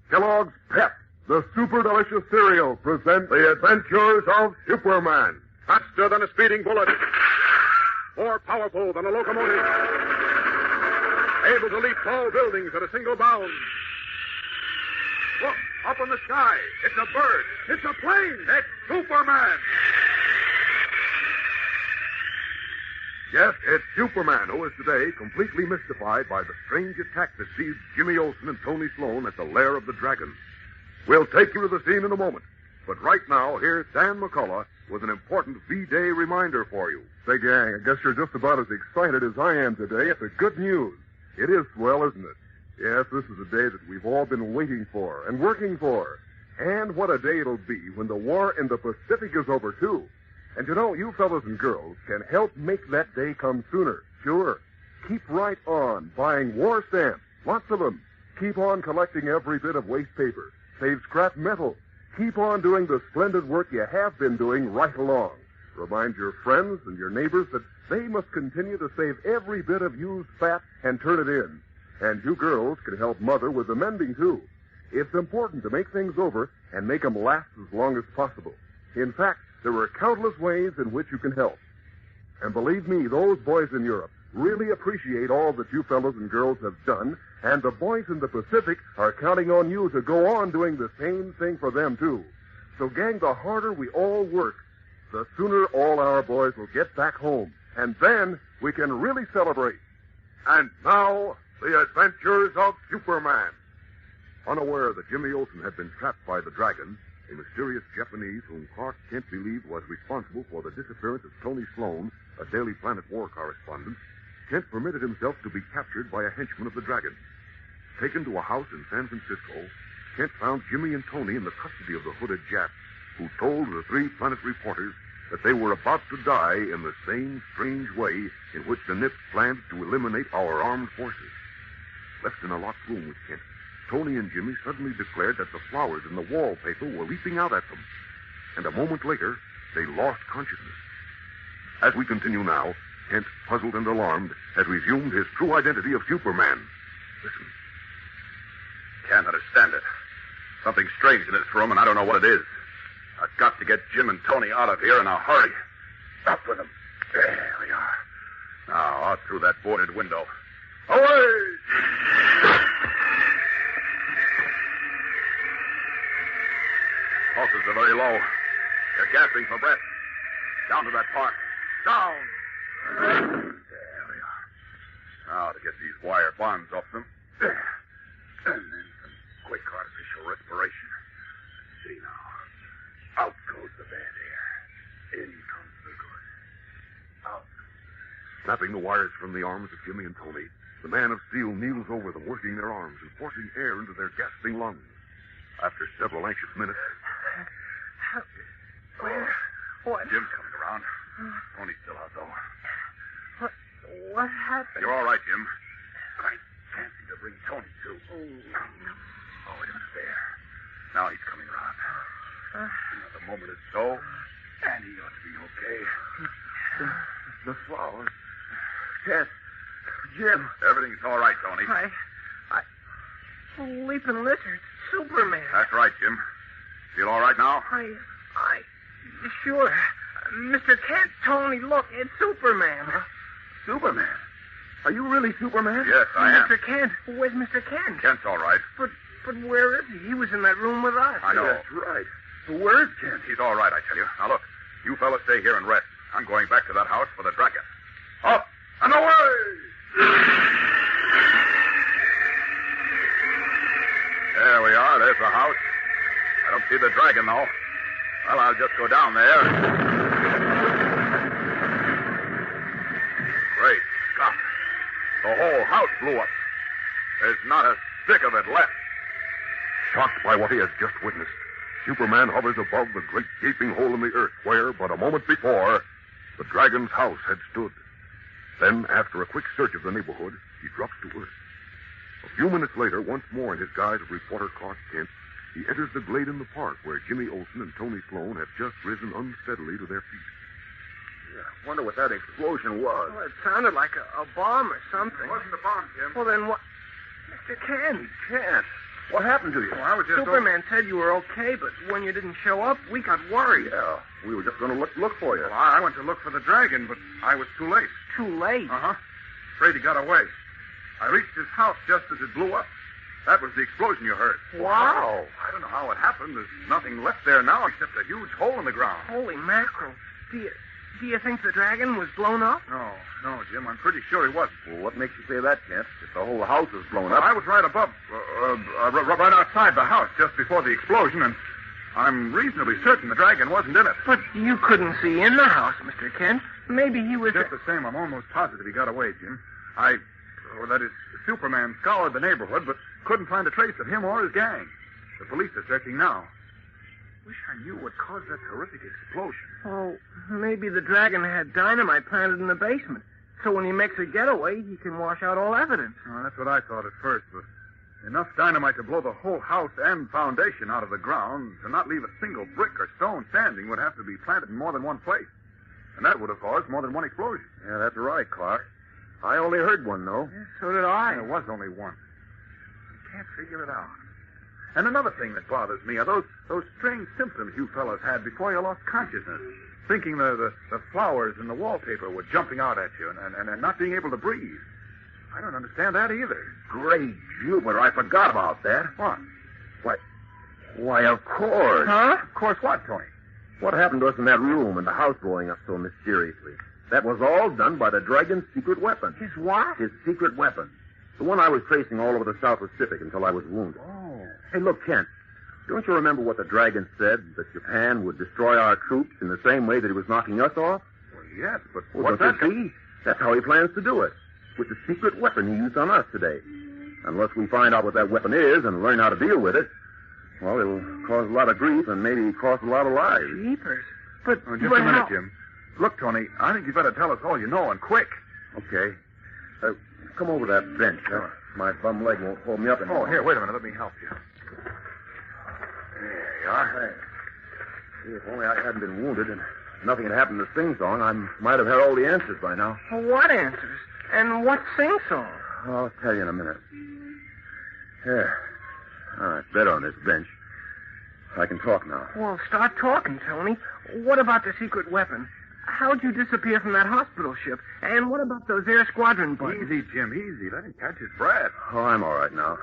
Kellogg's Pep, the super delicious cereal, presents The Adventures of Superman. Faster than a speeding bullet. More powerful than a locomotive. Able to leap tall buildings at a single bound. Look, up in the sky. It's a bird. It's a plane. It's Superman. Yes, it's Superman, who is today completely mystified by the strange attack that seized Jimmy Olsen and Tony Sloan at the Lair of the Dragon. We'll take you to the scene in a moment. But right now, here's Dan McCullough with an important V-Day reminder for you. Say, gang, I guess you're just about as excited as I am today at the good news. It is swell, isn't it? Yes, this is a day that we've all been waiting for and working for. And what a day it'll be when the war in the Pacific is over, too. And you know, you fellas and girls can help make that day come sooner. Sure. Keep right on buying war stamps, lots of them. Keep on collecting every bit of waste paper. Save scrap metal. Keep on doing the splendid work you have been doing right along. Remind your friends and your neighbors that they must continue to save every bit of used fat and turn it in. And you girls can help Mother with the mending, too. It's important to make things over and make them last as long as possible. In fact, there are countless ways in which you can help. And believe me, those boys in Europe really appreciate all that you fellows and girls have done, and the boys in the Pacific are counting on you to go on doing the same thing for them, too. So, gang, the harder we all work, the sooner all our boys will get back home. And then we can really celebrate. And now, The Adventures of Superman. Unaware that Jimmy Olsen had been trapped by the Dragon, a mysterious Japanese whom Clark Kent believed was responsible for the disappearance of Tony Sloan, a Daily Planet war correspondent, Kent permitted himself to be captured by a henchman of the Dragon. Taken to a house in San Francisco, Kent found Jimmy and Tony in the custody of the hooded Jap, who told the three Planet reporters that they were about to die in the same strange way in which the Nips planned to eliminate our armed forces. Left in a locked room with Kent, Tony and Jimmy suddenly declared that the flowers in the wallpaper were leaping out at them. And a moment later, they lost consciousness. As we continue now, Kent, puzzled and alarmed, has resumed his true identity of Superman. Listen. Can't understand it. Something strange in this room, and I don't know what it is. I've got to get Jim and Tony out of here in a hurry. Up with them. There we are. Now, out through that boarded window. Away! Pulses are very low. They're gasping for breath. Down to that park. Down! There we are. Now to get these wire bonds off them. There. And then some quick artificial respiration. See now. Out goes the bad air. In comes the good. Out. Snapping the wires from the arms of Jimmy and Tony, the man of steel kneels over them, working their arms and forcing air into their gasping lungs. After several anxious minutes... Where? What? Jim's coming around. Tony's still out, though. What happened? You're all right, Jim. I can't seem to bring Tony to. Oh, wait a minute there. Now he's coming around. Another moment or so, and he ought to be okay. The flowers. Ted. Jim. Everything's all right, Tony. Leaping lizard. Superman. That's right, Jim. Feel all right now? Sure. Mr. Kent, Tony, look, it's Superman. Huh? Superman? Are you really Superman? Yes, I am. Mr. Kent, where's Mr. Kent? Kent's all right. But where is he? He was in that room with us. I know. That's right. Where is Kent? He's all right, I tell you. Now, look, you fellas stay here and rest. I'm going back to that house for the Dragon. Up and away! There we are. There's the house. I don't see the Dragon, though. Well, I'll just go down there. Great Scott. The whole house blew up. There's not a stick of it left. Shocked by what he has just witnessed, Superman hovers above the great gaping hole in the earth where, but a moment before, the Dragon's house had stood. Then, after a quick search of the neighborhood, he drops to earth. A few minutes later, once more in his guise of reporter Clark Kent, he enters the glade in the park where Jimmy Olsen and Tony Sloan have just risen unsteadily to their feet. I wonder what that explosion was. Well, it sounded like a bomb or something. It wasn't a bomb, Jim. Well, then what? Mr. Kent. Kent. What happened to you? Well, I was just Superman said you were okay, but when you didn't show up, we got worried. Yeah, we were just going to look for you. Well, I went to look for the dragon, but I was too late. Too late? Uh-huh. Afraid he got away. I reached his house just as it blew up. That was the explosion you heard. Wow. I don't know how it happened. There's nothing left there now except a huge hole in the ground. Holy mackerel. Do you think the dragon was blown up? No, Jim. I'm pretty sure he wasn't. Well, what makes you say that, Kent? If the whole house was blown up. I was right above, right outside the house just before the explosion, and I'm reasonably certain the dragon wasn't in it. But you couldn't see in the house, Mr. Kent. Maybe he was... Just the same, I'm almost positive he got away, Jim. That is, Superman scoured the neighborhood, but couldn't find a trace of him or his gang. The police are searching now. Wish I knew what caused that horrific explosion. Oh, maybe the dragon had dynamite planted in the basement. So when he makes a getaway, he can wash out all evidence. Oh, that's what I thought at first, but enough dynamite to blow the whole house and foundation out of the ground, to not leave a single brick or stone standing, would have to be planted in more than one place. And that would have caused more than one explosion. Yeah, that's right, Clark. I only heard one, though. Yeah, so did I. There was only one. I can't figure it out. And another thing that bothers me are those strange symptoms you fellas had before you lost consciousness. Thinking the flowers in the wallpaper were jumping out at you and not being able to breathe. I don't understand that either. Great Jupiter, I forgot about that. What? Why, of course. Huh? Of course what, Tony? What happened to us in that room and the house blowing up so mysteriously? That was all done by the dragon's secret weapon. His what? His secret weapon. The one I was tracing all over the South Pacific until I was wounded. Oh. Hey, look, Kent. Don't you remember what the dragon said? That Japan would destroy our troops in the same way that he was knocking us off? Well, yes, but What's that? See? That's how he plans to do it. With the secret weapon he used on us today. Unless we find out what that weapon is and learn how to deal with it, well, it'll cause a lot of grief and maybe cost a lot of lives. Jeepers. But... Just a minute, Jim. Look, Tony, I think you better tell us all you know, and quick. Okay. Come over to that bench. My bum leg won't hold me up anymore. Oh, here, wait a minute. Let me help you. There you are. Hey, if only I hadn't been wounded and nothing had happened to Sing Song, I might have had all the answers by now. What answers? And what sing-song? I'll tell you in a minute. Here. All right, better on this bench. I can talk now. Well, start talking, Tony. What about the secret weapon? How'd you disappear from that hospital ship? And what about those air squadron buttons? Easy, Jim, easy. Let him catch his breath. Oh, I'm all right now.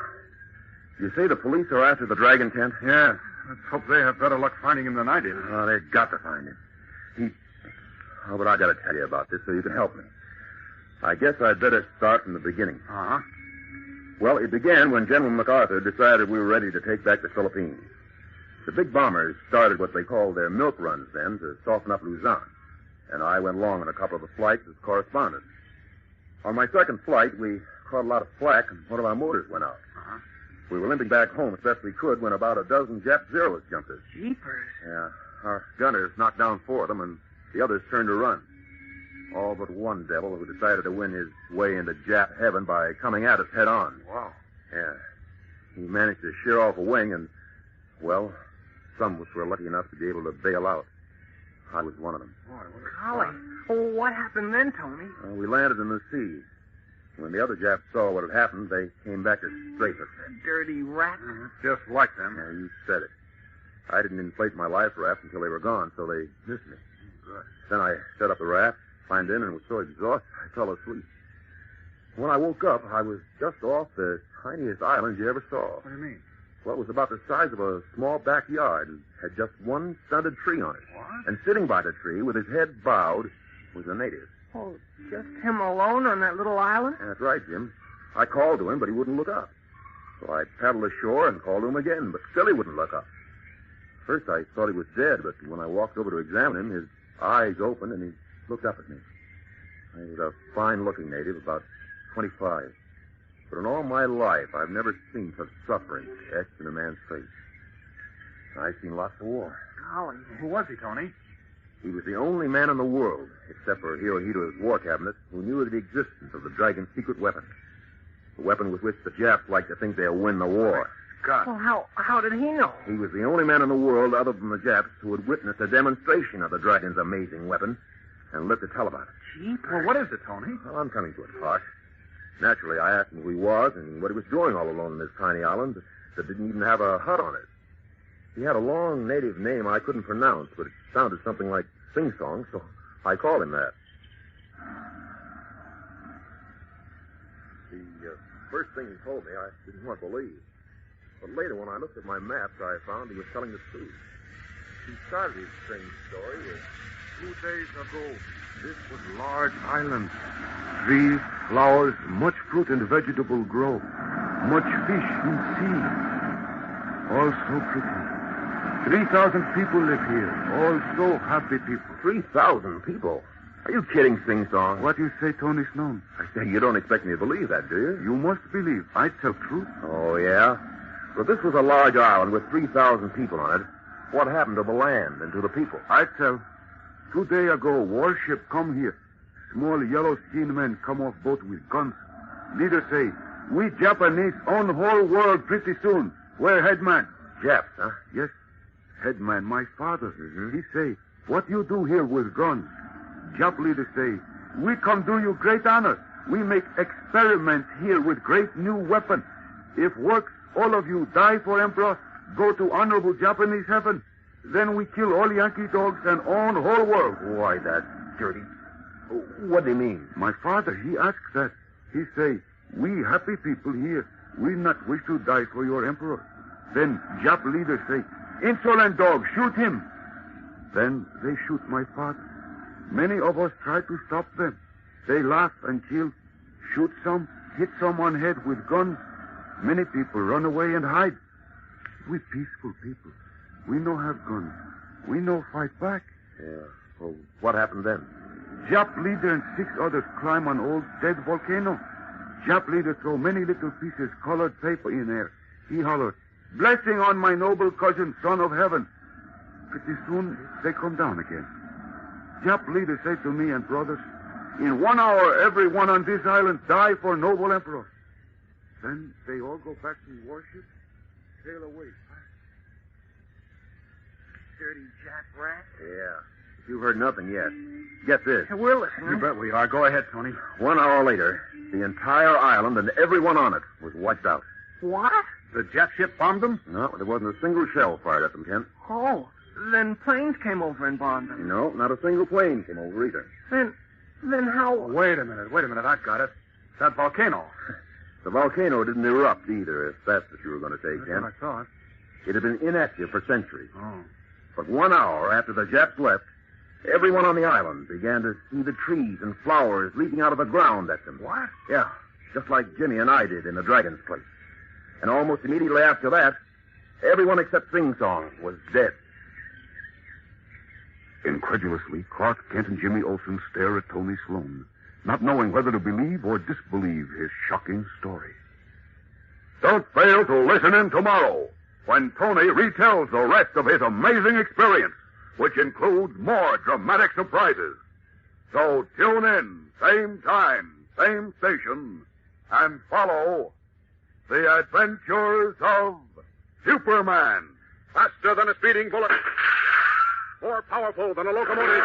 You say the police are after the dragon, Kent? Yeah. Let's hope they have better luck finding him than I did. Oh, they've got to find him. Oh, but I got to tell you about this so you can help me. I guess I'd better start from the beginning. Uh-huh. Well, it began when General MacArthur decided we were ready to take back the Philippines. The big bombers started what they called their milk runs then to soften up Luzon. And I went along on a couple of the flights as correspondent. On my second flight, we caught a lot of flak, and one of our motors went out. Uh-huh. We were limping back home as best we could when about a dozen Jap Zeros jumped us. Jeepers. Yeah, our gunners knocked down four of them, and the others turned to run. All but one devil who decided to win his way into Jap heaven by coming at us head on. Wow. Yeah. He managed to shear off a wing, and, well, some of us were lucky enough to be able to bail out. I was one of them. Golly. Oh, what happened then, Tony? We landed in the sea. When the other Japs saw what had happened, they came back to strafe us. Dirty rat. Mm-hmm. Just like them. Yeah, you said it. I didn't inflate my life raft until they were gone, so they missed me. Good. Then I set up the raft, climbed in, and was so exhausted I fell asleep. When I woke up, I was just off the tiniest island you ever saw. What do you mean? Well, it was about the size of a small backyard and had just one stunted tree on it. What? And sitting by the tree with his head bowed was a native. Oh, just him alone on that little island? That's right, Jim. I called to him, but he wouldn't look up. So I paddled ashore and called to him again, but still he wouldn't look up. First I thought he was dead, but when I walked over to examine him, his eyes opened and he looked up at me. He was a fine-looking native, about 25. But in all my life, I've never seen such suffering etched in a man's face. I've seen lots of war. Golly. Who was he, Tony? He was the only man in the world, except for Hirohito's war cabinet, who knew of the existence of the dragon's secret weapon. The weapon with which the Japs like to think they'll win the war. God. Well, how did he know? He was the only man in the world, other than the Japs, who had witnessed a demonstration of the dragon's amazing weapon and lived to tell about it. Jeepers. Well, what is it, Tony? Well, I'm coming to it, Clark. Naturally, I asked him who he was and what he was doing all alone on this tiny island. that didn't even have a hut on it. He had a long native name I couldn't pronounce, but it sounded something like sing-song, so I called him that. The first thing he told me, I didn't want to believe. But later, when I looked at my maps, I found he was telling the truth. He started his strange story with 2 days ago. This was large island. Trees, flowers, much fruit and vegetable grow. Much fish in sea. All so pretty. 3,000 people live here. All so happy people. 3,000 people? Are you kidding, sing-song? What you say, Tony Sloan? I say, you don't expect me to believe that, do you? You must believe. I tell truth. Oh, yeah? Well, this was a large island with 3,000 people on it. What happened to the land and to the people? I tell. 2 days ago, warship come here. Small yellow-skinned men come off boat with guns. Leader say, we Japanese own whole world pretty soon. We're headman. Japs, huh? Yes. Headman, my father. Mm-hmm. He say, what you do here with guns? Jap leader say, we come do you great honor. We make experiment here with great new weapon. If works, all of you die for emperor, go to honorable Japanese heaven. Then we kill all Yankee dogs and own whole world. Why, that's dirty. What do you mean? My father, he asks that. He say, we happy people here, we not wish to die for your emperor. Then Jap leader say, insolent dog, shoot him. Then they shoot my father. Many of us try to stop them. They laugh and kill, shoot some, hit some on head with guns. Many people run away and hide. We peaceful people. We no have guns. We no fight back. Yeah. Well, what happened then? Jap leader and 6 others climb on old dead volcano. Jap leader throw many little pieces colored paper in air. He hollered, blessing on my noble cousin, son of heaven. Pretty soon, they come down again. Jap leader said to me and brothers, in 1 hour, everyone on this island die for noble emperor. Then they all go back to warship, sail away. Dirty Jap rat. Yeah. You've heard nothing yet. Get this. We're listening. You bet we are. Go ahead, Tony. 1 hour later, the entire island and everyone on it was wiped out. What? The Jap ship bombed them? No, there wasn't a single shell fired at them, Kent. Oh, then planes came over and bombed them. No, not a single plane came over either. Then how... Wait a minute. I've got it. That volcano. The volcano didn't erupt either, if that's what you were going to say, That's Kent. what I thought. It had been inactive for centuries. Oh. But 1 hour after the Japs left, everyone on the island began to see the trees and flowers leaping out of the ground at them. What? Yeah, just like Jimmy and I did in the Dragon's place. And almost immediately after that, everyone except Sing Song was dead. Incredulously, Clark Kent and Jimmy Olsen stare at Tony Sloan, not knowing whether to believe or disbelieve his shocking story. Don't fail to listen in tomorrow when Tony retells the rest of his amazing experience, which includes more dramatic surprises. So tune in, same time, same station, and follow the adventures of Superman. Faster than a speeding bullet. More powerful than a locomotive.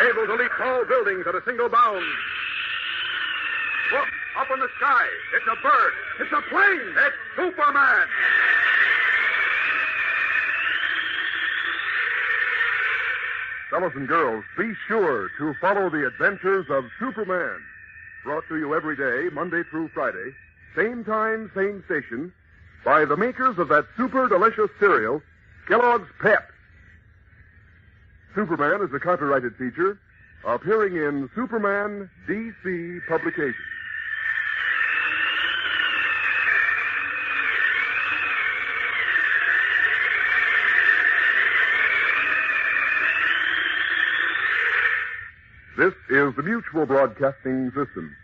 Able to leap tall buildings at a single bound. Look, up in the sky. It's a bird. It's a plane. It's Superman. Fellows and girls, be sure to follow the adventures of Superman. Brought to you every day, Monday through Friday, same time, same station, by the makers of that super delicious cereal, Kellogg's Pep. Superman is a copyrighted feature appearing in Superman DC publications. This is the Mutual Broadcasting System.